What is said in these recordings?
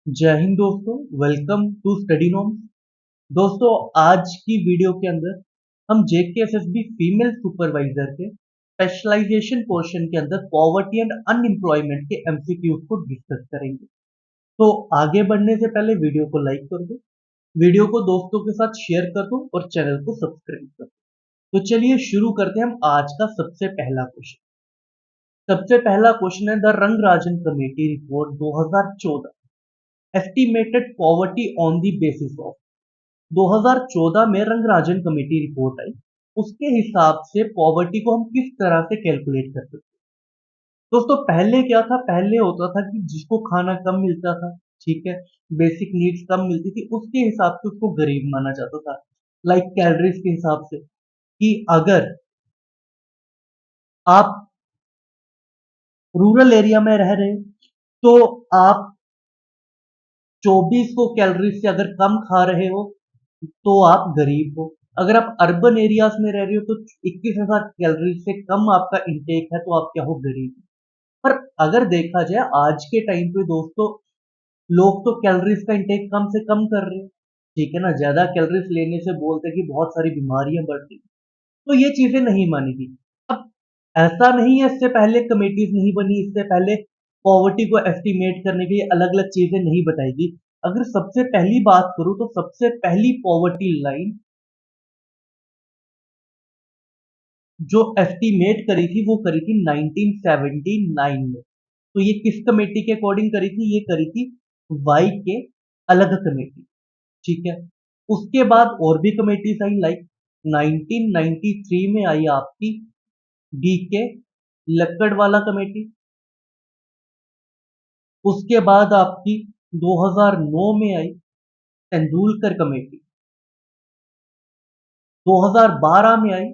जय हिंद दोस्तों। Welcome to study norms. दोस्तों, आज की वीडियो के अंदर हम जेकेएसएसबी फीमेल सुपरवाइजर के स्पेशलाइजेशन पोर्शन के अंदर पॉवर्टी एंड अनएम्प्लॉयमेंट के एमसीक्यूज को डिस्कस करेंगे। तो आगे बढ़ने से पहले वीडियो को लाइक कर दो, वीडियो को दोस्तों के साथ शेयर कर दो और चैनल को सब्सक्राइब कर दो। तो चलिए शुरू करते हैं हम आज का सबसे पहला क्वेश्चन। सबसे पहला क्वेश्चन है the Rangarajan committee report 2014 estimated poverty on the basis of. 2014 में रंगराजन कमेटी रिपोर्ट आई, उसके हिसाब से पॉवर्टी को हम किस तरह से कैलकुलेट कर सकते हैं। दोस्तों, पहले क्या था, पहले होता था कि जिसको खाना कम मिलता था, ठीक है, बेसिक नीड्स कम मिलती थी, उसके हिसाब से उसको गरीब माना जाता था। लाइक कैलोरीज के हिसाब से कि अगर आप रूरल एरिया में रह रहे हैं तो आप 2400 कैलोरीज से अगर कम खा रहे हो तो आप गरीब हो। अगर आप अर्बन एरियाज में रह रहे हो तो 21,000 कैलोरीज से कम आपका इंटेक है तो आप क्या हो, गरीब हो। पर अगर देखा जाए आज के टाइम पे दोस्तों, लोग तो कैलोरीज का इंटेक कम से कम कर रहे हैं, ठीक है ना। ज्यादा कैलोरीज लेने से बोलते हैं कि बहुत सारी बीमारियां बढ़ रही, तो ये चीजें नहीं मानेगी। अब ऐसा नहीं है इससे पहले कमेटीज नहीं बनी, इससे पहले पॉवर्टी को एस्टिमेट करने के लिए अलग अलग चीजें नहीं बताएगी। अगर सबसे पहली बात करूं तो सबसे पहली पॉवर्टी लाइन जो एस्टिमेट करी थी वो करी थी 1979 में। तो ये किस कमेटी के अकॉर्डिंग करी थी, ये करी थी वाई के अलग कमेटी, ठीक है। उसके बाद और भी कमेटीज आई, लाइक 1993 में आई आपकी डी के लक्कड़वाला कमेटी। उसके बाद आपकी 2009 में आई तेंदुलकर कमेटी। 2012 में आई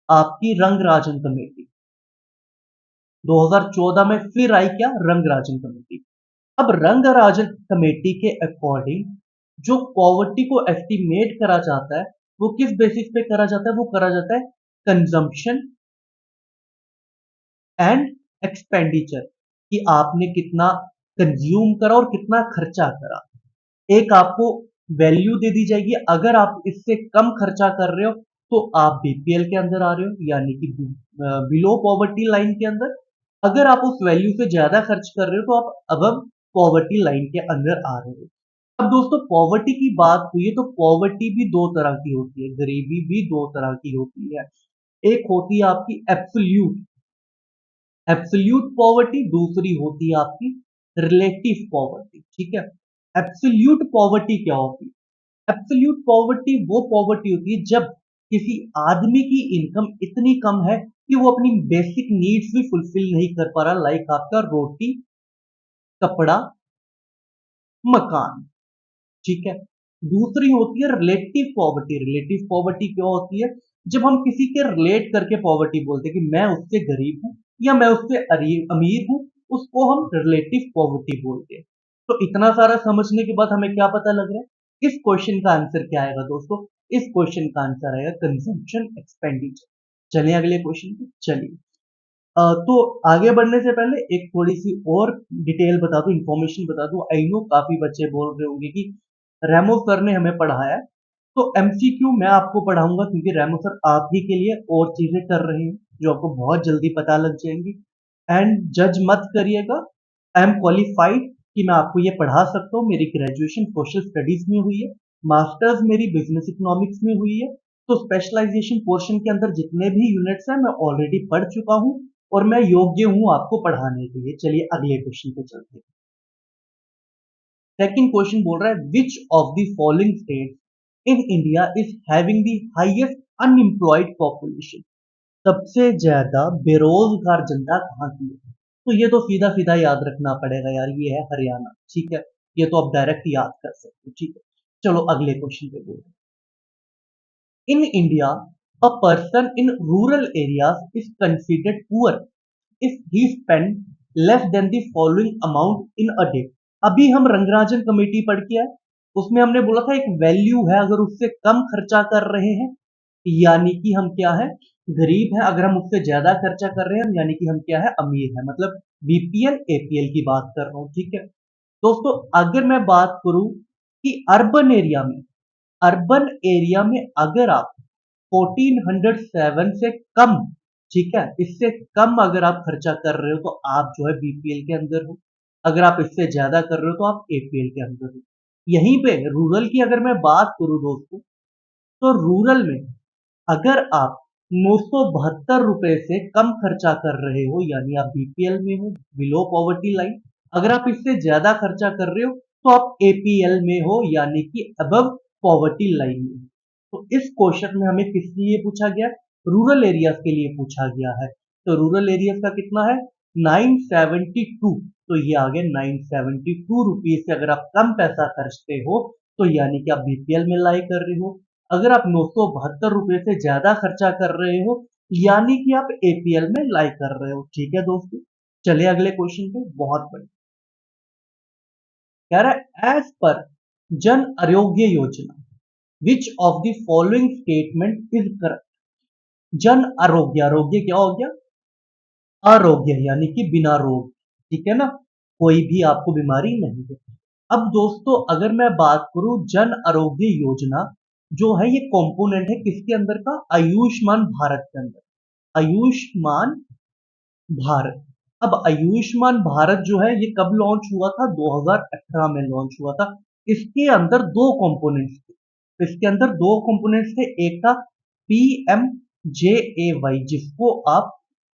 आपकी रंगराजन कमेटी। 2014 में फिर आई क्या, रंगराजन कमेटी। अब रंगराजन कमेटी के अकॉर्डिंग जो पॉवर्टी को एस्टिमेट करा जाता है वो किस बेसिस पे करा जाता है, वो करा जाता है कंजम्पशन एंड एक्सपेंडिचर, कि आपने कितना कंज्यूम करा और कितना खर्चा करा। एक आपको वैल्यू दे दी जाएगी, अगर आप इससे कम खर्चा कर रहे हो तो आप बीपीएल के अंदर आ रहे हो, यानी कि बिलो पॉवर्टी लाइन के अंदर। अगर आप उस वैल्यू से ज्यादा खर्च कर रहे हो तो आप अबव पॉवर्टी लाइन के अंदर आ रहे हो। अब दोस्तों, पॉवर्टी की बात हुई है तो पॉवर्टी भी दो तरह की होती है, गरीबी भी दो तरह की होती है। एक होती है आपकी एब्सोल्यूट एब्सोल्यूट पॉवर्टी, दूसरी होती है आपकी रिलेटिव पॉवर्टी, ठीक है। एब्सोल्यूट पॉवर्टी क्या होती है? एब्सोल्यूट पॉवर्टी वो पॉवर्टी होती है जब किसी आदमी की इनकम इतनी कम है कि वो अपनी बेसिक नीड्स भी फुलफिल नहीं कर पा रहा, लाइक आपका रोटी, कपड़ा, मकान, ठीक है। दूसरी होती है रिलेटिव पॉवर्टी। रिलेटिव पॉवर्टी क्या होती है? जब हम किसी के रिलेट करके पॉवर्टी बोलते हैं कि मैं उससे गरीब हूं या मैं उससे अमीर हूं, उसको हम रिलेटिव पॉवर्टी बोलते हैं। तो इतना सारा समझने के बाद हमें क्या पता लग रहा है, इस क्वेश्चन का आंसर क्या आएगा दोस्तों? इस क्वेश्चन का आंसर आएगा कंजम्पशन एक्सपेंडिचर। चलिए अगले क्वेश्चन पे चलिए। तो आगे बढ़ने से पहले एक थोड़ी सी और डिटेल बता दूं, इंफॉर्मेशन बता दूं। आई नो काफी बच्चे बोल रहे होंगे कि रेमो सर ने हमें पढ़ाया है, तो एमसीक्यू मैं आपको पढ़ाऊंगा क्योंकि रेमो सर आप ही के लिए और चीजें कर रहे हैं जो आपको बहुत जल्दी पता लग जाएंगी। एंड जज मत करिएगा, आई एम क्वालिफाइड कि मैं आपको ये पढ़ा सकता हूँ। मेरी ग्रेजुएशन सोशल स्टडीज में हुई है, मास्टर्स मेरी बिजनेस इकोनॉमिक्स में हुई है। तो स्पेशलाइजेशन पोर्शन के अंदर जितने भी यूनिट्स हैं मैं ऑलरेडी पढ़ चुका हूँ और मैं योग्य हूं आपको पढ़ाने के लिए। चलिए अगले क्वेश्चन पे चलते हैं। सेकंड क्वेश्चन बोल रहा है विच of the following states in India is having the highest unemployed population. सबसे ज्यादा बेरोजगार जनता कहाँ की है? तो ये तो सीधा सीधा याद रखना पड़ेगा यार, ये है हरियाणा, ठीक है। ये तो आप डायरेक्ट याद कर सकते हो, ठीक है। चलो अगले क्वेश्चन पे बोल रहे हैं। In India a person in rural areas is considered poor if he spend less than the following amount in a day। अभी हम रंगराजन कमेटी पढ़ के आए, उसमें हमने बोला था एक वैल्यू है, अगर उससे कम खर्चा कर रहे हैं यानी कि हम क्या है, गरीब है। अगर हम उससे ज्यादा खर्चा कर रहे हैं यानी कि हम क्या है, अमीर है। मतलब बीपीएल एपीएल की बात कर रहा हूं, ठीक है। दोस्तों अगर मैं बात करूं कि अर्बन एरिया में अगर आप 1407 से कम, ठीक है, इससे कम अगर आप खर्चा कर रहे हो तो आप जो है बीपीएल के अंदर हो। अगर आप इससे ज्यादा कर रहे हो तो आप एपीएल के अंदर हो। यहीं पे रूरल की अगर मैं बात करूं दोस्तों, तो रूरल में अगर आप 972 रुपए से कम खर्चा कर रहे हो यानी आप बीपीएल में हो, बिलो पॉवर्टी लाइन। अगर आप इससे ज्यादा खर्चा कर रहे हो तो आप एपीएल में हो यानी कि अबव पॉवर्टी लाइन में हो। तो इस क्वेश्चन में हमें किस लिए पूछा गया? रूरल एरियाज के लिए पूछा गया है। तो रूरल एरियाज का कितना है? 972। तो ये आ गया 972 रुपीज से अगर आप कम पैसा खर्चते हो तो यानी कि आप बीपीएल में लाई कर रहे हो। अगर आप 972 रुपए से ज्यादा खर्चा कर रहे हो यानी कि आप एपीएल में लाई कर रहे हो। ठीक है दोस्तों, चलिए अगले क्वेश्चन पे। बहुत बढ़िया, कह रहा है as per Jan Arogya Yojana which of the following statement is correct. Jan Arogya, आरोग्य क्या हो गया? आरोग्य यानी कि बिना रोग, ठीक है ना, कोई भी आपको बीमारी नहीं है। अब दोस्तों अगर मैं बात करूं जन आरोग्य योजना जो है ये कंपोनेंट है किसके अंदर का? आयुष्मान भारत के अंदर। आयुष्मान भारत। अब आयुष्मान भारत जो है ये कब लॉन्च हुआ था? 2018 में लॉन्च हुआ था। इसके अंदर दो कंपोनेंट्स थे। इसके अंदर दो कंपोनेंट्स थे, एक था पीएम जेएवाई जिसको आप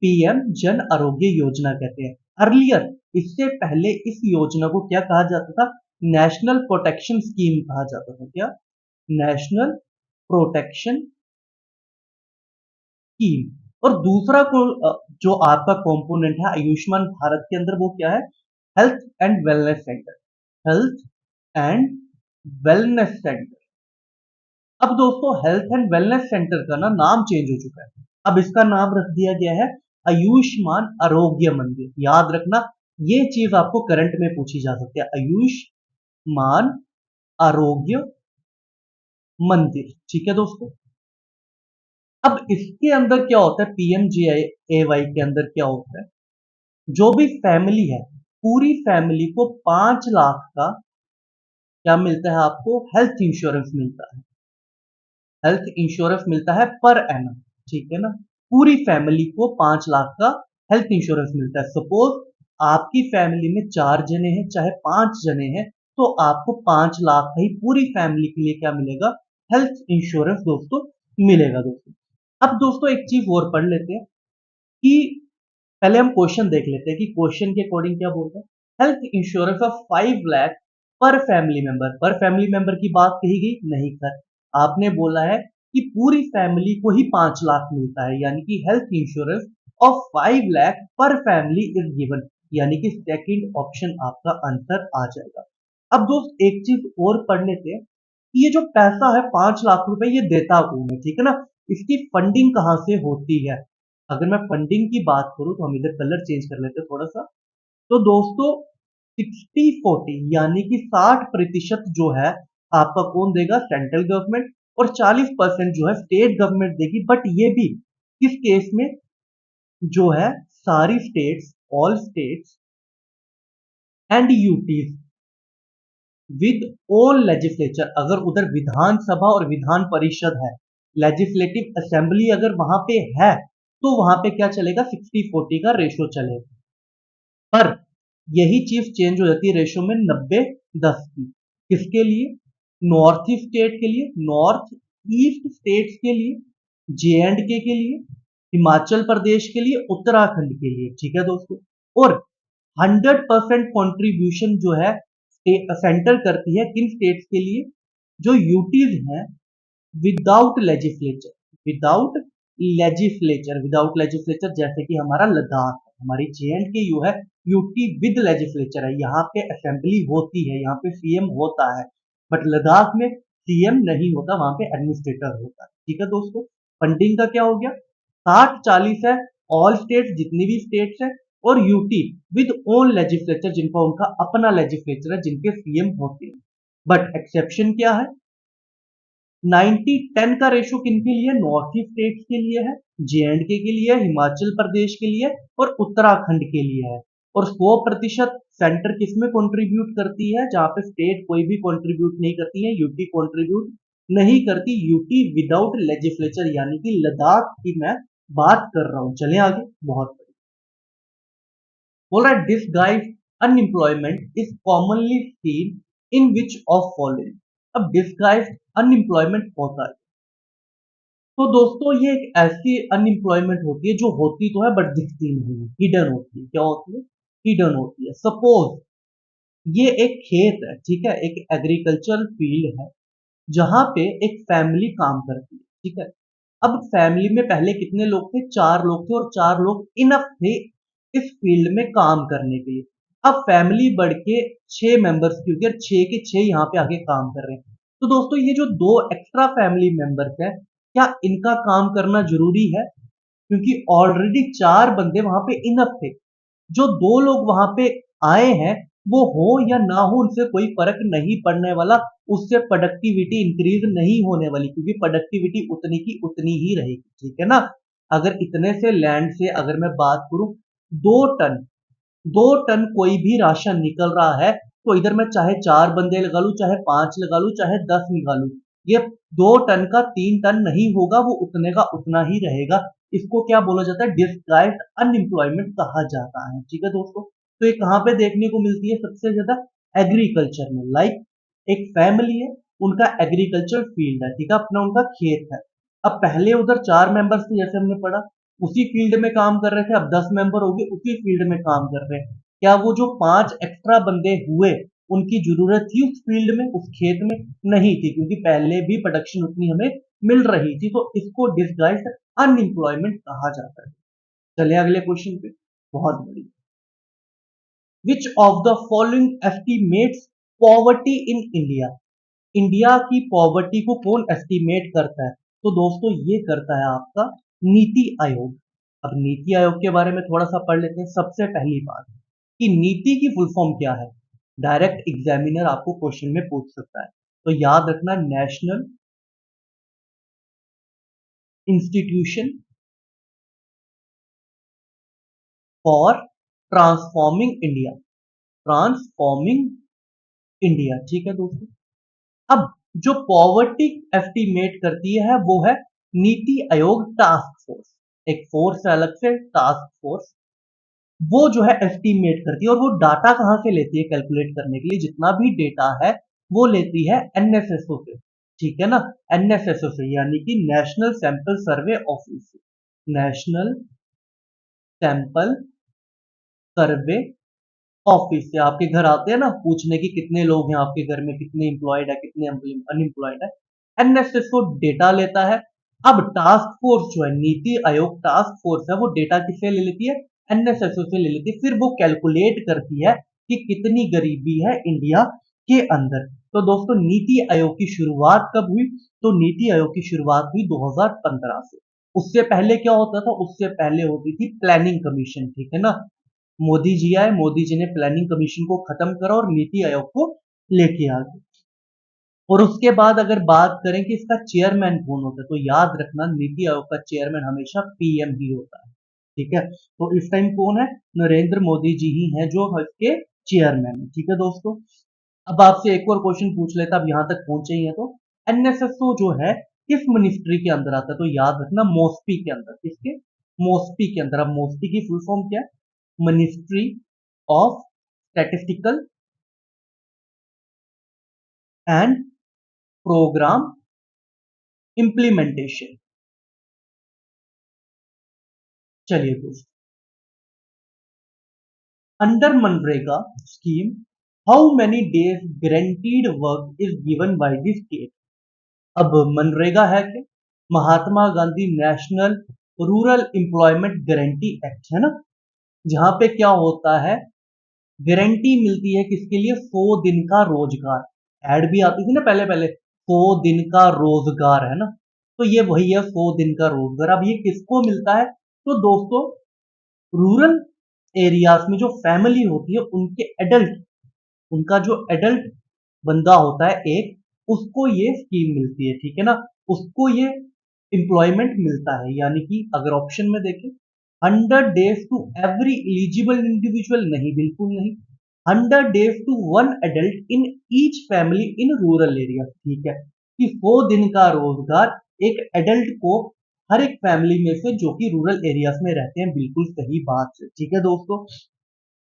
पीएम जन आरोग्य योजना कहते हैं। अर्लियर, इससे पहले इस योजना को क्या कहा जाता था? नेशनल प्रोटेक्शन स्कीम कहा जाता था। क्या? National protection scheme. और दूसरा को जो आपका कंपोनेंट है आयुष्मान भारत के अंदर वो क्या है? Health and wellness centre. Health and wellness centre. अब दोस्तों हेल्थ एंड वेलनेस सेंटर का ना नाम चेंज हो चुका है। अब इसका नाम रख दिया गया है आयुष्मान आरोग्य मंदिर। याद रखना, ये चीज आपको करंट में पूछी जा सकती है। आयुष्मान आरोग्य मंदिर, ठीक है दोस्तों। अब इसके अंदर क्या होता है? पीएमजेएवाई के अंदर क्या होता है? जो भी फैमिली है, पूरी फैमिली को 5 लाख का क्या मिलता है? आपको हेल्थ इंश्योरेंस मिलता है। हेल्थ इंश्योरेंस मिलता है पर एनम, ठीक है ना। पूरी फैमिली को 5 लाख का हेल्थ इंश्योरेंस मिलता है। सपोज आपकी फैमिली में 4 जने हैं चाहे 5 जने हैं तो आपको 5 लाख का ही पूरी फैमिली के लिए क्या मिलेगा? हेल्थ इंश्योरेंस दोस्तों मिलेगा दोस्तों। अब दोस्तों एक चीज और पढ़ लेते हैं कि पहले हम क्वेश्चन देख लेते हैं कि क्वेश्चन के अकॉर्डिंग क्या बोलता है। हेल्थ इंश्योरेंस ऑफ 5 लाख पर फैमिली मेंबर। पर फैमिली मेंबर की बात कही गई नहीं सर, आपने बोला है कि पूरी फैमिली को ही 5 लाख मिलता है यानी कि हेल्थ इंश्योरेंस ऑफ 5 लाख पर फैमिली इज गिवन, यानी कि सेकंड ऑप्शन आपका आंसर आ जाएगा। अब दोस्त एक चीज और पढ़ लेते हैं कि ये जो पैसा है 5 लाख रुपए ये देता कौन है, ठीक है ना। इसकी फंडिंग कहां से होती है? अगर मैं फंडिंग की बात करूं तो हम इधर कलर चेंज कर लेते हैं थोड़ा सा। तो दोस्तों 60-40 यानी कि 60% जो है आपका कौन देगा? Central government. और 40% जो है स्टेट गवर्नमेंट देगी। बट ये भी किस केस में? जो है सारी states, all states and UTs with own legislature. अगर उधर विधानसभा और विधान परिषद है, लेजिस्लेटिव असेंबली अगर वहां पे है तो वहां पे क्या चलेगा? 60-40 का रेशो चलेगा। पर यही चीज चेंज हो जाती है रेशो में 90-10 की। किसके लिए? नॉर्थ ईस्ट स्टेट के लिए, नॉर्थ ईस्ट स्टेट्स के लिए, जे एंड के लिए, हिमाचल प्रदेश के लिए, उत्तराखंड के लिए, ठीक है दोस्तों। और 100% कॉन्ट्रीब्यूशन जो है सेंटर करती है किन स्टेट्स के लिए? जो यूटीज हैं without legislature. Without without legislature जैसे कि हमारा लद्दाख, हमारी जे एंड के यू है यूटी विद लेजिस्लेचर है। यहाँ पे असेंबली होती है, यहाँ पे सीएम होता है। बट लद्दाख में सीएम नहीं होता, वहां पे एडमिनिस्ट्रेटर होता है, ठीक है दोस्तों। फंडिंग का क्या हो गया? 60-40 है ऑल स्टेट्स, जितनी भी स्टेट्स है, और यूटी विद ओन लेजिस्लेचर जिनका उनका अपना लेजिस्लेचर है, जिनके सीएम होते हैं। बट एक्सेप्शन क्या है? 90-10 का रेशो किनके लिए? नॉर्थ ईस्ट स्टेट्स के लिए है, जे एंड के लिए, हिमाचल प्रदेश के लिए और उत्तराखंड के लिए है। और 100% सेंटर किसमें कंट्रीब्यूट करती है, जहां पे स्टेट कोई भी कंट्रीब्यूट नहीं करती है, यूटी कंट्रीब्यूट नहीं करती, यूटी विदाउट लेजिस्लेचर, यानी कि लद्दाख की मैं बात कर रहा हूं। चले आगे, बहुत बढ़िया। बोल रहा है disguised unemployment is commonly seen in which of following. अब डिसगाइज्ड अनएम्प्लॉयमेंट होता है, तो दोस्तों ये एक ऐसी अनएम्प्लॉयमेंट होती है जो होती तो है बट दिखती नहीं है, हिडन होती है। क्या होती है? हिडन होती है। सपोज ये एक खेत है, ठीक है, एक एग्रीकल्चरल फील्ड है जहां पे एक फैमिली काम करती है, ठीक है। अब फैमिली में पहले कितने लोग थे? 4 लोग थे, और 4 लोग इनफ थे इस फील्ड में काम करने के लिए। अब फैमिली बढ़ के 6 मेंबर्स की होगी, और 6 के 6 यहाँ पे आके काम कर रहे हैं। तो दोस्तों ये जो 2 एक्स्ट्रा फैमिली मेंबर्स हैं, क्या इनका काम करना जरूरी है? क्योंकि ऑलरेडी 4 बंदे वहां पे इनफ थे। जो 2 लोग वहां पे आए हैं, वो हो या ना हो उनसे कोई फर्क नहीं पड़ने वाला, उससे प्रोडक्टिविटी इंक्रीज नहीं होने वाली, क्योंकि प्रोडक्टिविटी उतनी की उतनी ही रहेगी, ठीक है ना। अगर इतने से लैंड से अगर मैं बात करूं, 2 टन 2 टन कोई भी राशन निकल रहा है, तो इधर मैं चाहे 4 बंदे लगा लूं, चाहे 5 लगा लूं, चाहे 10 निकालू, ये 2 टन का 3 टन नहीं होगा, वो उतने का उतना ही रहेगा। इसको क्या बोला जाता है? डिस्गाइज्ड अनएम्प्लॉयमेंट कहा जाता है, ठीक है दोस्तों। तो ये कहां पे देखने को मिलती है सबसे ज्यादा? एग्रीकल्चर में। लाइक एक फैमिली है, उनका एग्रीकल्चर फील्ड है, ठीक है, अपना उनका खेत है। अब पहले उधर 4 मेंबर्स थे, जैसे हमने पढ़ा, उसी फील्ड में काम कर रहे थे, अब 10 मेंबर हो गए, उसी फील्ड में काम कर रहे हैं। क्या वो जो 5 एक्स्ट्रा बंदे हुए, उनकी जरूरत थी उस फील्ड में, उस खेत में? नहीं थी, क्योंकि पहले भी प्रोडक्शन उतनी हमें मिल रही थी। तो इसको डिसगाइज्ड अनएम्प्लॉयमेंट कहा जाता है। चलिए अगले क्वेश्चन पे। बहुत बड़ी, विच of the following estimates poverty in India? India की पॉवर्टी को कौन एस्टिमेट करता है? तो दोस्तों ये करता है आपका नीति आयोग। अब नीति आयोग के बारे में थोड़ा सा पढ़ लेते हैं। सबसे पहली बात कि नीति की फुल फॉर्म क्या है, डायरेक्ट एग्जामिनर आपको क्वेश्चन में पूछ सकता है। तो याद रखना, national institution for transforming India. Transforming India, ठीक है दोस्तों। अब जो पॉवर्टी एस्टिमेट करती है वो है नीति आयोग टास्क फोर्स। एक फोर्स है अलग से, टास्क फोर्स, वो जो है एस्टिमेट करती है। और वो डाटा कहां से लेती है कैलकुलेट करने के लिए? जितना भी डेटा है वो लेती है एनएसएसओ से, ठीक है ना। एनएसएसओ से यानी कि national sample survey office. National sample survey office से आपके घर आते हैं ना पूछने की कितने लोग हैं आपके घर में, कितने एम्प्लॉयड है, कितने अनएम्प्लॉयड है। एनएसएसओ डेटा लेता है। अब टास्क फोर्स जो है, नीति आयोग टास्क फोर्स है, वो डेटा किससे ले लेती है? एनएसएसओ से ले लेती है। फिर वो कैलकुलेट करती है कि कितनी गरीबी है इंडिया के अंदर। तो दोस्तों नीति आयोग की शुरुआत कब हुई? तो नीति आयोग की शुरुआत हुई 2015 से। उससे पहले क्या होता था? उससे पहले होती थी प्लानिंग कमीशन, ठीक है ना। मोदी जी आए, मोदी जी ने प्लानिंग कमीशन को खत्म करा और नीति आयोग को लेके आ गए। और उसके बाद अगर बात करें कि इसका चेयरमैन कौन होता है, तो याद रखना नीति आयोग का चेयरमैन हमेशा पीएम ही होता है, ठीक है। तो इस टाइम कौन है? नरेंद्र मोदी जी ही हैं जो इसके चेयरमैन है, ठीक है दोस्तों। अब आपसे एक और क्वेश्चन पूछ लेता, अब यहां तक पहुंचे ही है तो, एनएसएसओ जो है किस मिनिस्ट्री के अंदर आता है? तो याद रखना मोस्पी के अंदर। किसके? मोस्पी के अंदर। अब मोस्पी की फुल फॉर्म क्या है? Ministry of statistical and programme implementation. चलिए दोस्तों, under MNREGA scheme how many days guaranteed work is given by the state? अब मनरेगा है क्या? Mahatma Gandhi national rural employment guarantee act है ना, जहां पे क्या होता है, गारंटी मिलती है किसके लिए? 100 दिन का रोजगार। एड भी आती थी ना पहले पहले, 100 दिन का रोजगार, है ना। तो ये वही है, 100 दिन का रोजगार। अब ये किसको मिलता है? तो दोस्तों रूरल एरियाज में जो फैमिली होती है, उनके एडल्ट, उनका जो एडल्ट बंदा होता है एक, उसको ये स्कीम मिलती है, ठीक है ना। उसको ये एम्प्लॉयमेंट मिलता है। यानी कि अगर ऑप्शन में देखें 100 days to every eligible individual, नहीं बिल्कुल नहीं। 100 days to one adult in each family in rural area, ठीक है, कि 100 दिन का रोजगार एक एडल्ट को हर एक फैमिली में से जो कि रूरल एरियाज में रहते हैं, बिल्कुल सही बात है, ठीक है दोस्तों।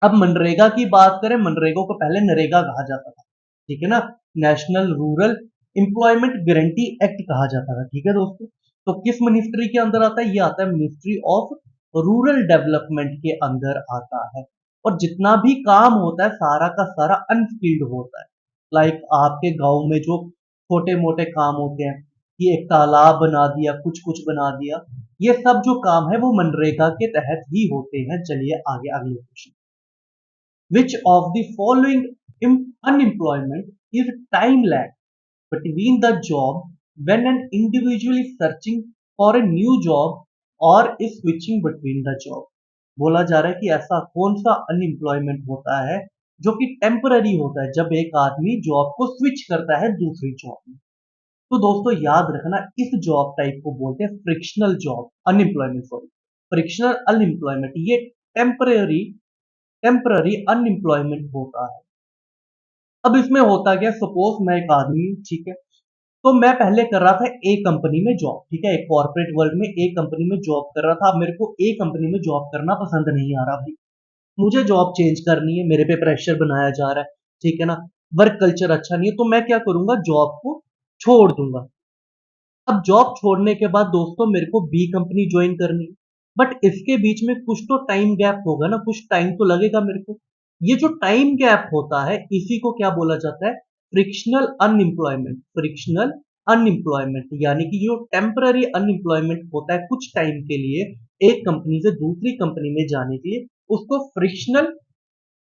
अब मनरेगा की बात करें, मनरेगा को पहले नरेगा कहा जाता था, ठीक है ना, national rural employment guarantee act कहा जाता था, ठीक है दोस्तों। तो किस मिनिस्ट्री के अंदर आता है? ये आता है मिनिस्ट्री ऑफ रूरल डेवलपमेंट के अंदर आता है। और जितना भी काम होता है सारा का सारा अनस्किल्ड होता है। लाइक आपके गांव में जो छोटे मोटे काम होते हैं कि एक तालाब बना दिया, कुछ कुछ बना दिया, ये सब जो काम है वो मनरेगा के तहत ही होते हैं। चलिए आगे, अगले question. Which of the following unemployment is time lag between the job when an individual is searching for a new job or is switching between the job? बोला जा रहा है कि ऐसा कौन सा अनएम्प्लॉयमेंट होता है जो कि टेम्पररी होता है जब एक आदमी जॉब को स्विच करता है दूसरी जॉब में। तो दोस्तों याद रखना, इस जॉब टाइप को बोलते हैं frictional job unemployment, sorry, frictional unemployment. ये टेम्पररी टेम्पररी अनएम्प्लॉयमेंट होता है। अब इसमें होता क्या, सपोज मैं एक आदमी हूं, ठीक है, तो मैं पहले कर रहा था ए कंपनी में जॉब, ठीक है, एक कॉर्पोरेट वर्ल्ड में ए कंपनी में जॉब कर रहा था। अब मेरे को ए कंपनी में जॉब करना पसंद नहीं आ रहा भाई, मुझे जॉब चेंज करनी है, मेरे पे प्रेशर बनाया जा रहा है, ठीक है ना, वर्क कल्चर अच्छा नहीं है, तो मैं क्या करूंगा, जॉब को छोड़ दूंगा। अब जॉब छोड़ने के बाद दोस्तों मेरे को बी कंपनी ज्वाइन करनी है, बट इसके बीच में कुछ तो टाइम गैप होगा ना, कुछ टाइम तो लगेगा मेरे को। ये जो टाइम गैप होता है इसी को क्या बोला जाता है, फ्रिक्शनल अनएम्प्लॉयमेंट। फ्रिक्शनल अनएम्प्लॉयमेंट यानी कि जो टेम्पररी अनएम्प्लॉयमेंट होता है कुछ टाइम के लिए एक कंपनी से दूसरी कंपनी में जाने के लिए, उसको फ्रिक्शनल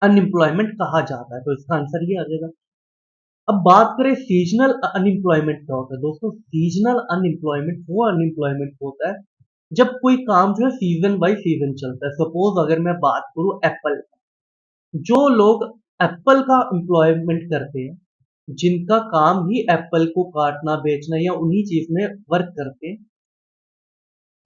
अनएम्प्लॉयमेंट कहा जाता है। तो इसका आंसर ये आ जाएगा। अब बात करें सीजनल अनएम्प्लॉयमेंट क्या होता है दोस्तों। सीजनल अनएम्प्लॉयमेंट वो अनएम्प्लॉयमेंट होता है जब कोई काम जो है सीजन बाय सीजन चलता है। सपोज अगर मैं बात करूं एप्पल, जो लोग एप्पल का एम्प्लॉयमेंट करते हैं, जिनका काम ही एप्पल को काटना बेचना या उन्हीं चीज में वर्क करते हैं,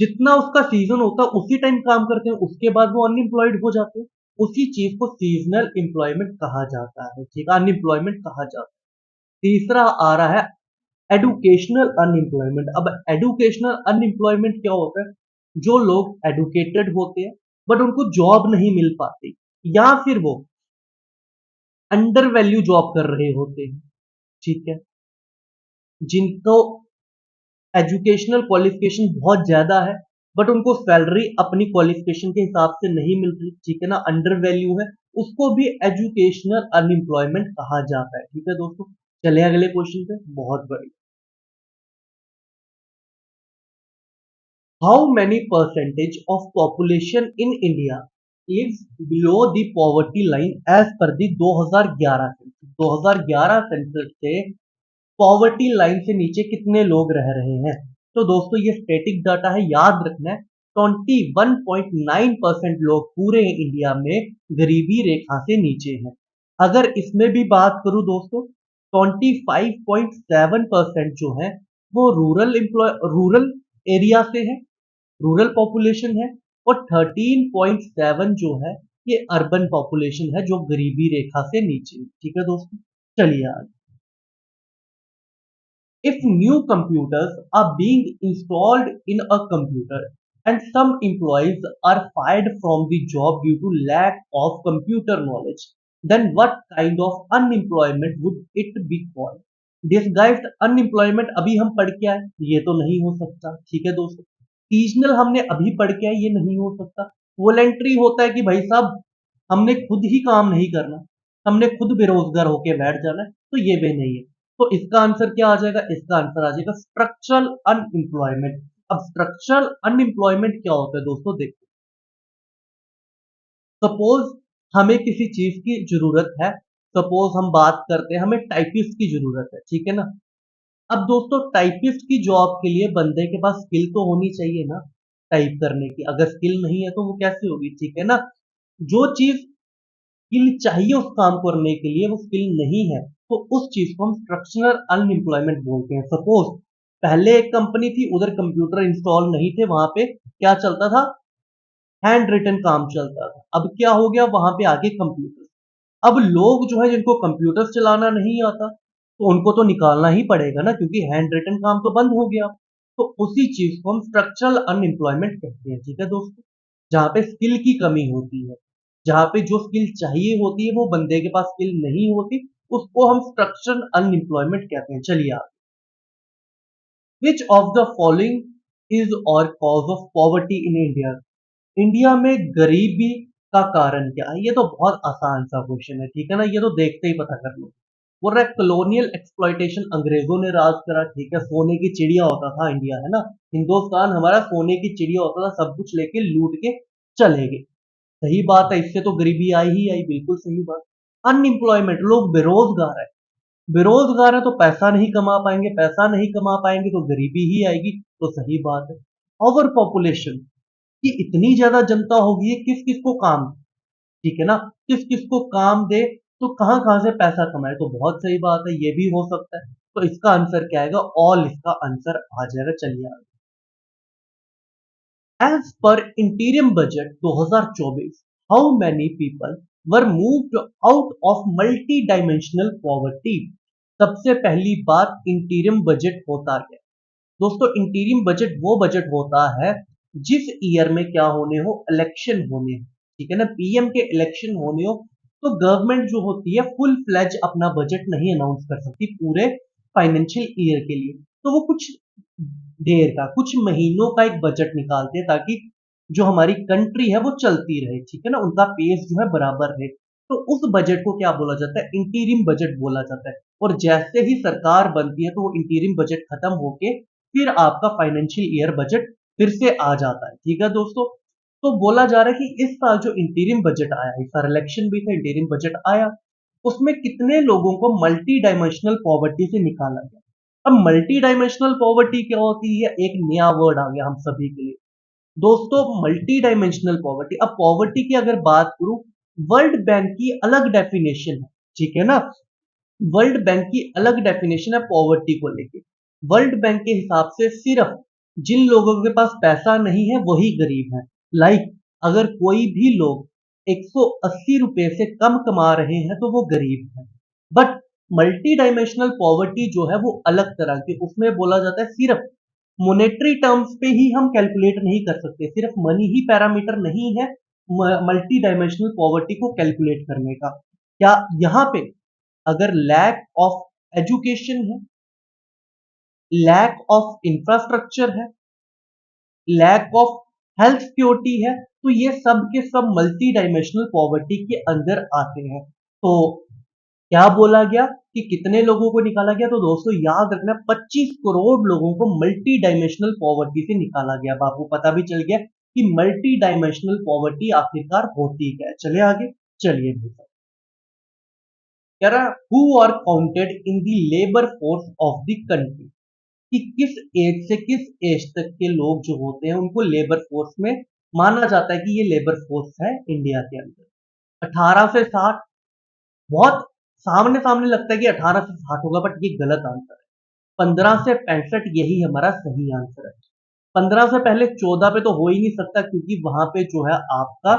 जितना उसका सीजन होता है उसी टाइम काम करते हैं, उसके बाद वो अनएम्प्लॉयड हो जाते हैं। उसी चीज को सीजनल एम्प्लॉयमेंट कहा जाता है, ठीक है, अनएम्प्लॉयमेंट कहा जाता है। तीसरा आ रहा है एडुकेशनल अनएम्प्लॉयमेंट। अब एडुकेशनल अनएम्प्लॉयमेंट क्या होता है, जो लोग एडुकेटेड होते हैं बट उनको जॉब नहीं मिल पाती, या फिर वो अंडर वैल्यू जॉब कर रहे होते हैं, ठीक है, जिनको एजुकेशनल क्वालिफिकेशन बहुत ज्यादा है बट उनको सैलरी अपनी क्वालिफिकेशन के हिसाब से नहीं मिल रही, ठीक है ना, अंडर वैल्यू है, उसको भी एजुकेशनल अनएम्प्लॉयमेंट कहा जाता है, ठीक है दोस्तों। चले अगले क्वेश्चन पे, बहुत बढ़िया। How many percentage of population in India lives below the poverty line as per the 2011 census? 2011 census से पॉवर्टी लाइन से नीचे कितने लोग रह रहे हैं? तो दोस्तों ये स्टैटिक डाटा है, याद रखना है। 21.9% लोग पूरे इंडिया में गरीबी रेखा से नीचे हैं। अगर इसमें भी बात करूं दोस्तों, 25.7% जो है वो रूरल एरिया से है, रूरल पॉपुलेशन है, और 13.7 जो है ये अर्बन पॉपुलेशन है जो गरीबी रेखा से नीचे है, ठीक है दोस्तों। चलिए आगे। If new computers are being installed in a computer and some employees are fired from the job due to lack of computer knowledge, then what kind of unemployment would it be called? Disguised unemployment अभी हम पढ़ के आए, ये तो नहीं हो सकता, ठीक है दोस्तों। सीजनल हमने अभी पढ़ के आए, ये नहीं हो सकता। वॉलेंट्री होता है कि भाई साहब हमने खुद ही काम नहीं करना, हमने खुद बेरोजगार होके बैठ जाना है, तो ये भी नहीं है। तो इसका आंसर क्या आ जाएगा, इसका आंसर आ जाएगा स्ट्रक्चरल अनएम्प्लॉयमेंट। अब स्ट्रक्चरल अनएम्प्लॉयमेंट क्या होता है दोस्तों, देखो, सपोज हमें किसी चीज की जरूरत है, सपोज हम बात करते हैं हमें टाइपिस्ट की जरूरत है, ठीक है ना। अब दोस्तों टाइपिस्ट की जॉब के लिए बंदे के पास स्किल तो होनी चाहिए ना, टाइप करने की। अगर स्किल नहीं है तो वो कैसे होगी, ठीक है ना। जो चीज स्किल चाहिए उस काम करने के लिए वो स्किल नहीं है, तो उस चीज को हम स्ट्रक्चरल अनएम्प्लॉयमेंट बोलते हैं। सपोज पहले एक कंपनी थी, उधर कंप्यूटर इंस्टॉल नहीं थे, वहां पे क्या चलता था, हैंड रिटन काम चलता था। अब क्या हो गया, वहां पे आगे कंप्यूटर। अब लोग जो है जिनको कंप्यूटर चलाना नहीं आता, तो उनको तो निकालना ही पड़ेगा ना, क्योंकि हैंड रिटन काम तो बंद हो गया। तो उसी चीज को हम स्ट्रक्चरल अनएम्प्लॉयमेंट कहते हैं, ठीक है दोस्तों। जहां पे स्किल की कमी होती है, जहां पे जो स्किल चाहिए होती है वो बंदे के पास स्किल नहीं होती, उसको हम स्ट्रक्चरल अनएम्प्लॉयमेंट कहते हैं। चलिए आप, which of the following is और cause of poverty in India? India में गरीबी का कारण क्या है? ये तो बहुत आसान सा क्वेश्चन है, ठीक है ना, ये तो देखते ही पता कर लो। बोल रहा है कॉलोनियल एक्सप्लॉयटेशन, अंग्रेजों ने राज करा, ठीक है, सोने की चिड़िया होता था इंडिया, है ना। हिंदुस्तान हमारा सोने की चिड़िया होता था, सब कुछ लेके लूट के चले गए। सही बात है, इससे तो गरीबी आई ही आई, बिल्कुल सही बात। अनएम्प्लॉयमेंट, लोग बेरोजगार है। बेरोजगार है तो पैसा नहीं कमा पाएंगे, पैसा नहीं कमा पाएंगे तो गरीबी ही आएगी, तो सही बात है। ओवर पॉपुलेशन, कि इतनी ज्यादा जनता होगी, किस किस को काम, ठीक है ना, किस किस को काम दे, तो कहां कहां से पैसा कमाए, तो बहुत सही बात है, ये भी हो सकता है। तो इसका आंसर क्या आएगा? ऑल इसका आंसर आ जाएगा। चलिए, एज पर interim budget 2024, how many people were moved out of multi dimensional poverty? सबसे पहली बात, इंटीरियम बजट होता है दोस्तों। इंटीरियम बजट वो बजट होता है जिस ईयर में क्या होने हो, इलेक्शन होने हो, ठीक है ना, पीएम के इलेक्शन होने हो, तो गवर्नमेंट जो होती है फुल फ्लेज अपना बजट नहीं अनाउंस कर सकती पूरे फाइनेंशियल ईयर के लिए। तो वो कुछ देर का, कुछ महीनों का एक बजट निकालते हैं, ताकि जो हमारी कंट्री है वो चलती रहे, ठीक है ना, उनका पेस जो है बराबर रहे। तो उस बजट को क्या बोला जाता है? इंटीरिम बजट बोला जाता है। और जैसे ही सरकार बनती है तो वो इंटीरिम बजट खत्म होके फिर आपका फाइनेंशियल ईयर बजट फिर से आ जाता है, ठीक है दोस्तों। तो बोला जा रहा है कि इस साल जो इंटीरिम बजट आया, इस साल इलेक्शन भी था, इंटीरिम बजट आया, उसमें कितने लोगों को मल्टी डायमेंशनल पॉवर्टी से निकाला गया। अब मल्टी डायमेंशनल पॉवर्टी क्या होती है? एक नया वर्ड आ गया हम सभी के लिए दोस्तों, मल्टी डायमेंशनल पॉवर्टी। अब पॉवर्टी की अगर बात करूं, वर्ल्ड बैंक की अलग डेफिनेशन है, ठीक है ना, वर्ल्ड बैंक की अलग डेफिनेशन है पॉवर्टी को लेके। वर्ल्ड बैंक के हिसाब से सिर्फ जिन लोगों के पास पैसा नहीं है वही गरीब है। लाइक, अगर कोई भी लोग 180 रुपए से कम कमा रहे हैं तो वो गरीब है। बट मल्टी डायमेंशनल पॉवर्टी जो है वो अलग तरह की, उसमें बोला जाता है सिर्फ मोनेटरी टर्म्स पे ही हम कैलकुलेट नहीं कर सकते, सिर्फ मनी ही पैरामीटर नहीं है मल्टी डायमेंशनल पॉवर्टी को कैलकुलेट करने का। क्या यहाँ पे अगर लैक ऑफ एजुकेशन है, लैक ऑफ इंफ्रास्ट्रक्चर है, लैक ऑफ हेल्थ सिक्योरिटी है, तो ये सब के सब मल्टी डायमेंशनल पॉवर्टी के अंदर आते हैं। तो क्या बोला गया कि कितने लोगों को निकाला गया? तो दोस्तों याद रखना, 25 करोड़ लोगों को मल्टी डायमेंशनल पॉवर्टी से निकाला गया। अब आपको पता भी चल गया कि मल्टी डायमेंशनल पॉवर्टी आखिरकार होती क्या है। चले आगे, चलिए भाई साहब, कह रहा who are counted in the labour force of the country, कि किस एज से किस एज तक के लोग जो होते हैं उनको लेबर फोर्स में माना जाता है कि ये लेबर फोर्स है इंडिया के अंदर। 18 से 60, बहुत सामने सामने लगता है कि 18 से 60 होगा, बट ये गलत आंसर है। 15 से 65 यही हमारा सही आंसर है। 15 से पहले 14 पे तो हो ही नहीं सकता, क्योंकि वहां पे जो है आपका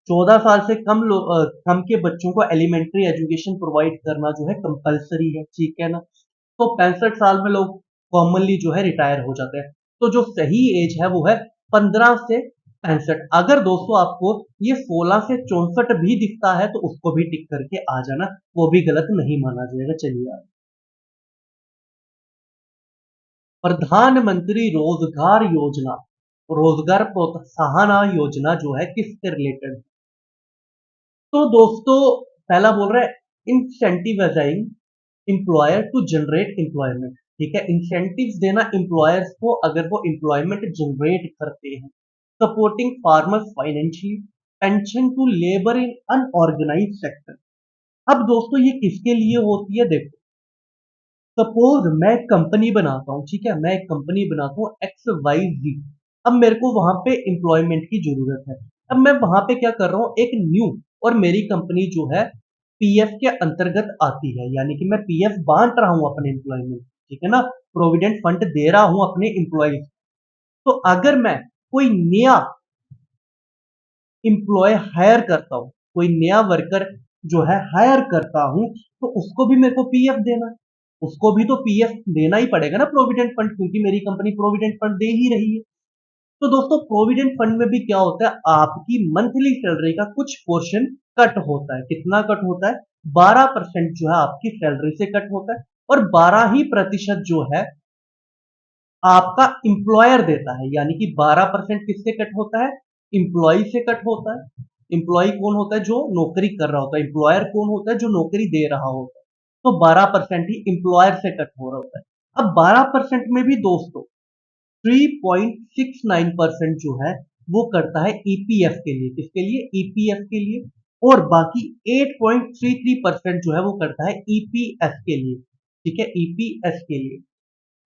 14 साल से कम के बच्चों को एलिमेंट्री एजुकेशन प्रोवाइड करना जो है कंपलसरी है, ठीक है ना। तो 65 साल में लोग कॉमनली जो है रिटायर हो जाते हैं। तो जो सही एज है वो है 15 से 65। अगर दोस्तों आपको ये 16 से 64 भी दिखता है तो उसको भी टिक करके आ जाना, वो भी गलत नहीं माना जाएगा। चलिए, प्रधानमंत्री रोजगार योजना, रोजगार प्रोत्साहन योजना जो है किससे रिलेटेड? तो दोस्तों पहला बोल रहा है incentivising employer to generate employment, ठीक है, इंसेंटिव्स देना एम्प्लॉयर्स को अगर वो एम्प्लॉयमेंट जनरेट करते हैं। Supporting farmers financially, pension to labour in unorganise sector. अब दोस्तों ये किसके लिए होती है? देखो, सपोज मैं एक कंपनी बनाता हूँ, ठीक है, मैं एक कंपनी बनाता हूँ XYZ। अब मेरे को वहां पे एम्प्लॉयमेंट की जरूरत है। अब मैं वहां पे क्या कर रहा हूँ, एक न्यू, और मेरी कंपनी जो है पीएफ के अंतर्गत आती है, यानी कि मैं पीएफ बांट रहा हूँ अपने एम्प्लॉयमेंट, ठीक है ना, प्रोविडेंट फंड दे रहा हूँ अपने एम्प्लॉयज। तो अगर मैं कोई नया एम्प्लॉय हायर करता हूं, कोई नया वर्कर जो है हायर करता हूं, तो उसको भी मेरे को पीएफ देना है, उसको भी तो पीएफ देना ही पड़ेगा ना, प्रोविडेंट फंड, क्योंकि मेरी कंपनी प्रोविडेंट फंड दे ही रही है। तो दोस्तों प्रोविडेंट फंड में भी क्या होता है, आपकी मंथली सैलरी का कुछ पोर्शन कट होता है। कितना कट होता है? 12% जो है आपकी सैलरी से कट होता है, और 12% जो है आपका इंप्लॉयर देता है। यानी कि 12% किससे कट होता है? इंप्लॉय से कट होता है। इंप्लॉय कौन होता है? जो नौकरी कर रहा होता है। इंप्लॉयर कौन होता है? जो नौकरी दे रहा होता है। तो 12% ही इंप्लॉयर से कट हो रहा होता है। अब 12% में भी दोस्तों 3.69% जो है वो करता है ईपीएफ के लिए। किसके लिए? ईपीएफ के लिए। और बाकी 8.33% जो है वो करता है ईपीएस के लिए। ठीक है, ईपीएस के लिए।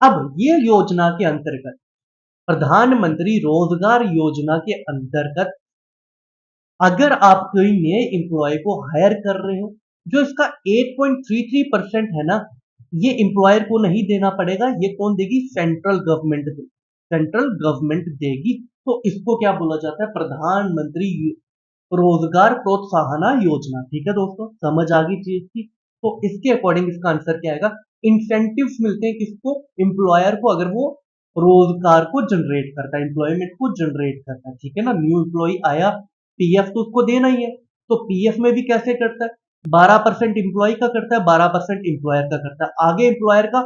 अब ये योजना के अंतर्गत, प्रधानमंत्री रोजगार योजना के अंतर्गत, अगर आप कोई नए एम्प्लॉय को हायर कर रहे हो, जो इसका 8.33% है ना, ये एम्प्लॉयर को नहीं देना पड़ेगा। ये कौन देगी? सेंट्रल गवर्नमेंट देगी। सेंट्रल गवर्नमेंट देगी। तो इसको क्या बोला जाता है? प्रधानमंत्री रोजगार प्रोत्साहन योजना। ठीक है दोस्तों, समझ आ गई चीज की। तो इसके अकॉर्डिंग इसका आंसर क्या आएगा? इंसेंटिव्स मिलते हैं किसको? एम्प्लॉयर को, अगर वो रोजगार को जनरेट करता है, एम्प्लॉयमेंट को जनरेट करता है। ठीक है ना, न्यू एम्प्लॉय आया, पीएफ तो उसको देना ही है। तो पीएफ में भी कैसे करता है? 12% एम्प्लॉय का करता है, 12% एम्प्लॉयर का करता है। आगे एम्प्लॉयर का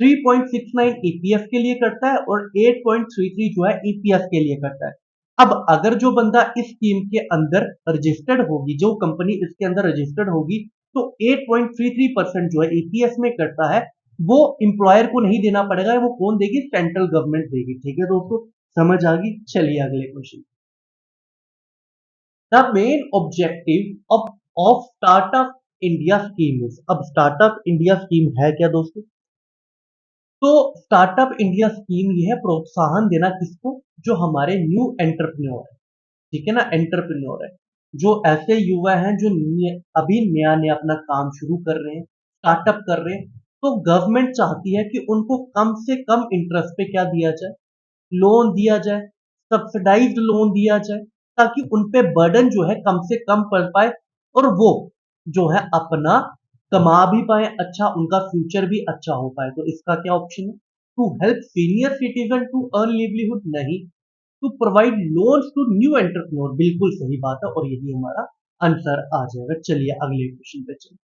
3.69 ईपीएफ के लिए करता है, और 8.33 जो है ईपीएफ के लिए करता है। अब अगर जो बंदा इस स्कीम के अंदर रजिस्टर्ड होगी, जो कंपनी इसके अंदर रजिस्टर्ड होगी, तो 8.33% जो है ईपीएफ में करता है, वो एम्प्लॉयर को नहीं देना पड़ेगा। वो कौन देगी? सेंट्रल गवर्नमेंट देगी। ठीक है दोस्तों, समझ आ गई। चलिए अगले question. The main objective of startup India scheme is. अब स्टार्टअप इंडिया स्कीम है क्या दोस्तों? तो स्टार्टअप इंडिया स्कीम ये है प्रोत्साहन देना किसको? जो हमारे न्यू एंटरप्रेन्योर है। ठीक है ना, एंटरप्रेन्योर है, जो ऐसे युवा हैं जो अभी नया नया अपना काम शुरू कर रहे हैं, स्टार्टअप कर रहे हैं। तो गवर्नमेंट चाहती है कि उनको कम से कम इंटरेस्ट पे क्या दिया जाए? लोन दिया जाए, सब्सिडाइज्ड लोन दिया जाए, ताकि उन पे बर्डन जो है कम से कम पड़ पाए, और वो जो है अपना कमा भी पाए, अच्छा उनका फ्यूचर भी अच्छा हो पाए। तो इसका क्या ऑप्शन है? To help senior citizen to earn livelihood? नहीं, to provide loans to new entrepreneur. बिल्कुल सही बात है, और यही हमारा आंसर आ जाएगा। चलिए अगले क्वेश्चन पे चलिए।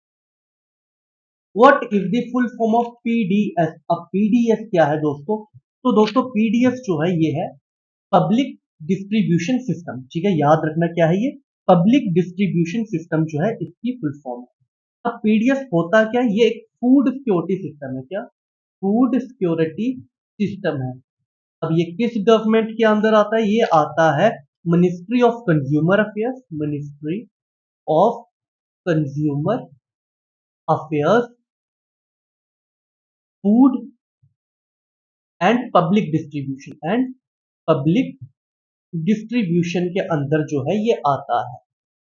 What is the full form of PDS? अब पीडीएस क्या है दोस्तों? तो दोस्तों पीडीएस जो है ये है पब्लिक डिस्ट्रीब्यूशन सिस्टम। ठीक है, याद रखना क्या है ये? पब्लिक डिस्ट्रीब्यूशन सिस्टम जो है इसकी फुल फॉर्म है। अब पीडीएस होता क्या है? ये एक फूड सिक्योरिटी सिस्टम है। क्या? फूड सिक्योरिटी सिस्टम है। अब ये किस गवर्नमेंट के अंदर आता है? ये आता है ministry of consumer affairs. Ministry of consumer affairs, food and public distribution के अंदर जो है ये आता है।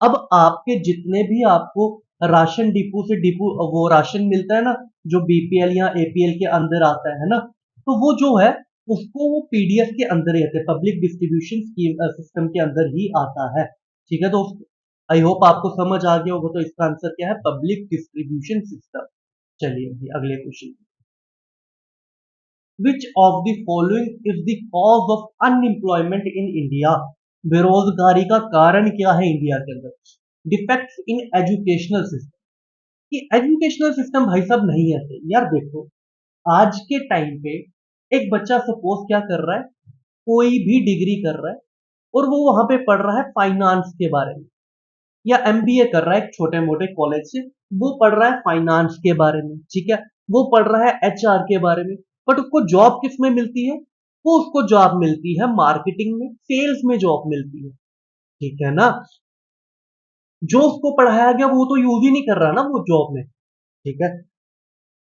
अब आपके जितने भी आपको राशन डिपो से डिपो वो राशन मिलता है ना, जो बीपीएल या एपीएल के अंदर आता है ना, तो वो जो है उसको वो पीडीएस के अंदर ही आते हैं, पब्लिक डिस्ट्रीब्यूशन स्कीम सिस्टम के अंदर ही आता है। ठीक है दोस्तों, आई होप आपको समझ आ गया होगा। तो इसका आंसर क्या है? Public distribution system. चलिए अगले question. Which of the following is the cause of unemployment in India? बेरोजगारी का कारण क्या है इंडिया के अंदर? Defects in educational system. कि एजुकेशनल सिस्टम भाई साहब नहीं है सही। यार देखो, आज के टाइम पे एक बच्चा सपोज क्या कर रहा है, कोई भी डिग्री कर रहा है, और वो वहां पे पढ़ रहा है फाइनेंस के बारे में, या एमबीए कर रहा है एक छोटे मोटे कॉलेज से, वो पढ़ रहा है फाइनेंस के बारे में। ठीक है, वो पढ़ रहा है एचआर के बारे में, बट उसको जॉब किस में मिलती है? वो उसको जॉब मिलती है मार्केटिंग में, सेल्स में जॉब मिलती है। ठीक है ना, जो उसको पढ़ाया गया वो तो यूज ही नहीं कर रहा ना वो जॉब में। ठीक है,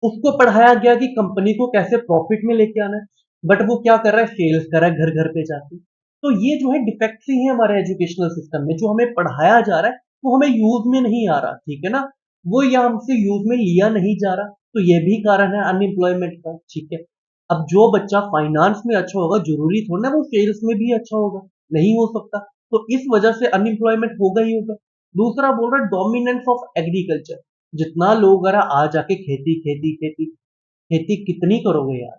उसको पढ़ाया गया कि कंपनी को कैसे प्रॉफिट में लेके आना है, बट वो क्या कर रहा है? सेल्स कर रहा है घर घर पे जाके। तो ये जो है डिफेक्ट्स ही है हमारे एजुकेशनल सिस्टम में, जो हमें पढ़ाया जा रहा है वो हमें यूज में नहीं आ रहा। ठीक है ना, वो या हमसे यूज में लिया नहीं जा रहा। तो ये भी कारण है अनएम्प्लॉयमेंट का। ठीक है, अब जो बच्चा फाइनेंस में अच्छा होगा, जरूरी थोड़ा ना वो सेल्स में भी अच्छा होगा, नहीं हो सकता। तो इस वजह से अनएम्प्लॉयमेंट होगा ही होगा। दूसरा बोल रहा है डोमिनेंस ऑफ एग्रीकल्चर, जितना लोग अगर आ जाके खेती खेती खेती खेती कितनी करोगे यार,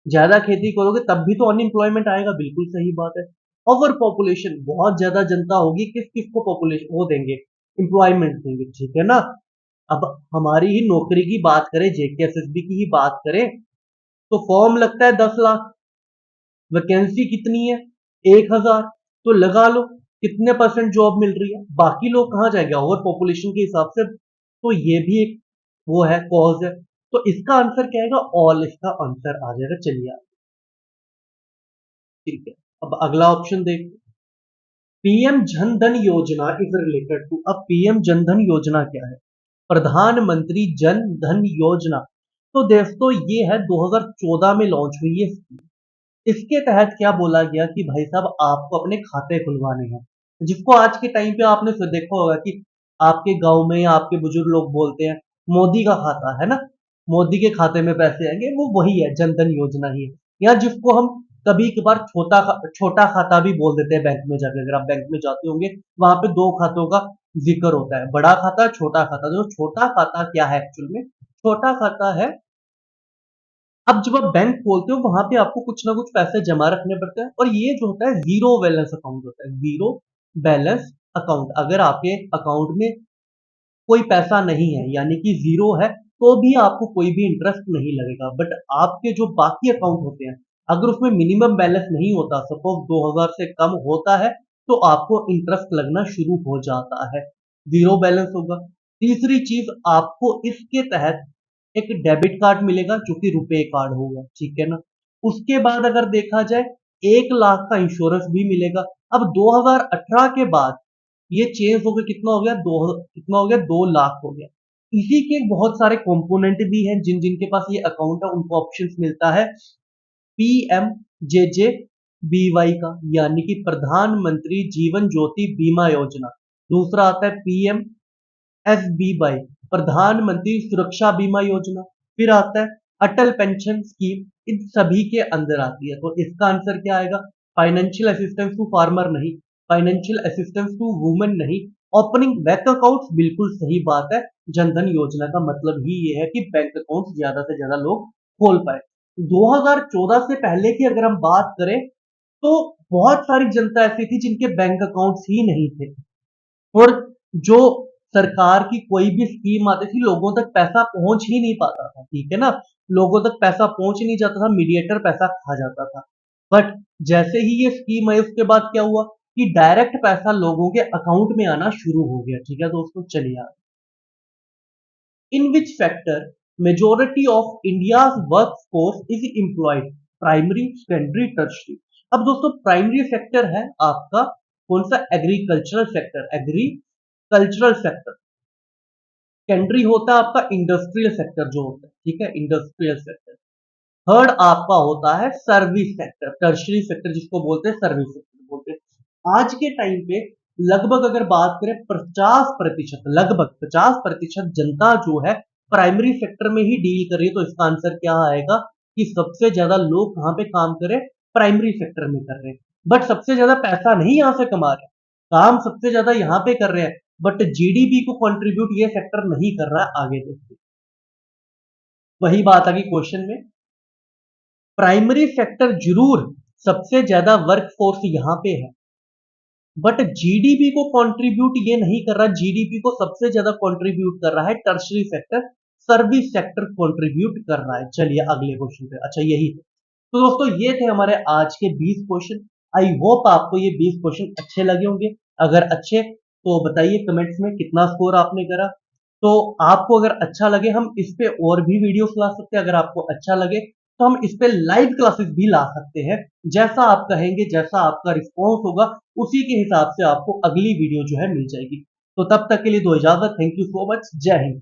ज्यादा खेती करोगे तब भी तो अनएम्प्लॉयमेंट आएगा, बिल्कुल सही बात है। ओवर पॉपुलेशन, बहुत ज्यादा जनता होगी, किस किस को पॉपुलेशन वो देंगे, एम्प्लॉयमेंट देंगे, ठीक है ना। अब हमारी ही नौकरी की बात करें, जेकेएसएसबी की ही बात करें, तो फॉर्म लगता है 10 लाख, वैकेंसी कितनी है 1,000, तो लगा लो कितने परसेंट जॉब मिल रही है, बाकी लोग कहाँ जाएंगे ओवर पॉपुलेशन के हिसाब से। तो ये भी एक वो है कॉज है। तो इसका आंसर क्या आएगा, ऑल इसका आंसर आ जाएगा। चलिए ठीक है, अब अगला ऑप्शन देखो, पीएम जन धन योजना इज रिलेटेड टू। अब पीएम जन धन योजना क्या है, प्रधानमंत्री जन धन योजना। तो दोस्तों ये है 2014 में लॉन्च हुई है। इसके तहत क्या बोला गया कि भाई साहब आपको अपने खाते खुलवाने हैं, जिसको आज के टाइम पे आपने फिर देखा होगा कि आपके गांव में या आपके बुजुर्ग लोग बोलते हैं मोदी का खाता है ना, मोदी के खाते में पैसे आएंगे, वो वही है, जन धन योजना ही है। या जिसको हम कभी कभार छोटा खाता भी बोल देते हैं बैंक में जाकर। अगर आप बैंक में जाते होंगे वहां पे दो खातों का जिक्र होता है, बड़ा खाता छोटा खाता। जो छोटा खाता क्या है एक्चुअल में, छोटा खाता है, अब जब आप बैंक खोलते हो वहां पे आपको कुछ ना कुछ पैसे जमा रखने पड़ते हैं, और ये जो होता है जीरो बैलेंस अकाउंट होता है, जीरो बैलेंस अकाउंट। अगर आपके अकाउंट में कोई पैसा नहीं है यानी कि जीरो है, तो भी आपको कोई भी इंटरेस्ट नहीं लगेगा। बट आपके जो बाकी अकाउंट होते हैं, अगर उसमें मिनिमम बैलेंस नहीं होता, सपोज 2000 से कम होता है, तो आपको इंटरेस्ट लगना शुरू हो जाता है, जीरो बैलेंस होगा। तीसरी चीज, आपको इसके तहत एक डेबिट कार्ड मिलेगा जो कि रुपए कार्ड होगा, ठीक है ना। उसके बाद अगर देखा जाए 1 लाख का इंश्योरेंस भी मिलेगा। अब 2018 के बाद ये चेंज होकर कितना हो गया, कितना हो गया, 2 लाख हो गया। इसी के बहुत सारे कंपोनेंट भी हैं, जिन जिनके पास ये अकाउंट है उनको ऑप्शंस मिलता है पीएम जे बीवाई का, यानी कि प्रधानमंत्री जीवन ज्योति बीमा योजना। दूसरा आता है पीएम एसबीवाई, प्रधानमंत्री सुरक्षा बीमा योजना। फिर आता है अटल पेंशन स्कीम, इन सभी के अंदर आती है। तो इसका आंसर क्या आएगा, फाइनेंशियल असिस्टेंस टू फार्मर नहीं, फाइनेंशियल असिस्टेंस टू वुमेन नहीं, ओपनिंग बैंक अकाउंट बिल्कुल सही बात है। जनधन योजना का मतलब ही ये है कि बैंक अकाउंट ज्यादा से ज्यादा लोग खोल पाए। 2014 से पहले की अगर हम बात करें, तो बहुत सारी जनता ऐसी थी जिनके बैंक अकाउंट्स ही नहीं थे, और जो सरकार की कोई भी स्कीम आती थी लोगों तक पैसा पहुंच ही नहीं पाता था, ठीक है ना। लोगों तक पैसा पहुंच ही नहीं जाता था, मीडिएटर पैसा खा जाता था। बट जैसे ही ये स्कीम आई उसके बाद क्या हुआ कि डायरेक्ट पैसा लोगों के अकाउंट में आना शुरू हो गया, ठीक है दोस्तों। चलिए, in which factor majority of India workforce is employed, primary secondary tertiary. अब दोस्तों प्राइमरी सेक्टर है आपका कौन सा, agricultural sector, agricultural sector. Secondary होता है आपका इंडस्ट्रियल सेक्टर जो होता है, ठीक है, इंडस्ट्रियल सेक्टर। थर्ड आपका होता है सर्विस सेक्टर, टर्शरी सेक्टर जिसको बोलते हैं सर्विस सेक्टर बोलते हैं। आज के टाइम पे लगभग अगर बात करें 50%, लगभग 50% जनता जो है प्राइमरी सेक्टर में ही डील कर रही है। तो इसका आंसर क्या आएगा कि सबसे ज्यादा लोग कहां पे काम कर रहे हैं, प्राइमरी सेक्टर में कर रहे हैं। बट सबसे ज्यादा पैसा नहीं यहां से कमा रहे, काम सबसे ज्यादा यहां पे कर रहे हैं, बट जीडीपी को कंट्रीब्यूट ये सेक्टर नहीं कर रहा है। आगे देखते, वही बात आ गई क्वेश्चन में, प्राइमरी सेक्टर जरूर सबसे ज्यादा वर्क फोर्स यहां पे है, बट जीडीपी को कंट्रीब्यूट ये नहीं कर रहा। जीडीपी को सबसे ज्यादा कंट्रीब्यूट कर रहा है tertiary sector, service sector contribute कर रहा है। चलिए अगले क्वेश्चन पे, अच्छा यही थे तो दोस्तों, ये थे हमारे आज के 20 क्वेश्चन। आई होप आपको ये 20 क्वेश्चन अच्छे लगे होंगे। अगर अच्छे तो बताइए कमेंट्स में कितना स्कोर आपने करा। तो आपको अगर अच्छा लगे हम इस पे और भी वीडियोस ला सकते हैं, अगर आपको अच्छा लगे तो हम इस पे लाइव क्लासेस भी ला सकते हैं। जैसा आप कहेंगे, जैसा आपका रिस्पॉन्स होगा, उसी के हिसाब से आपको अगली वीडियो जो है मिल जाएगी। तो तब तक के लिए दो इजाजत, थैंक यू सो मच, जय हिंद।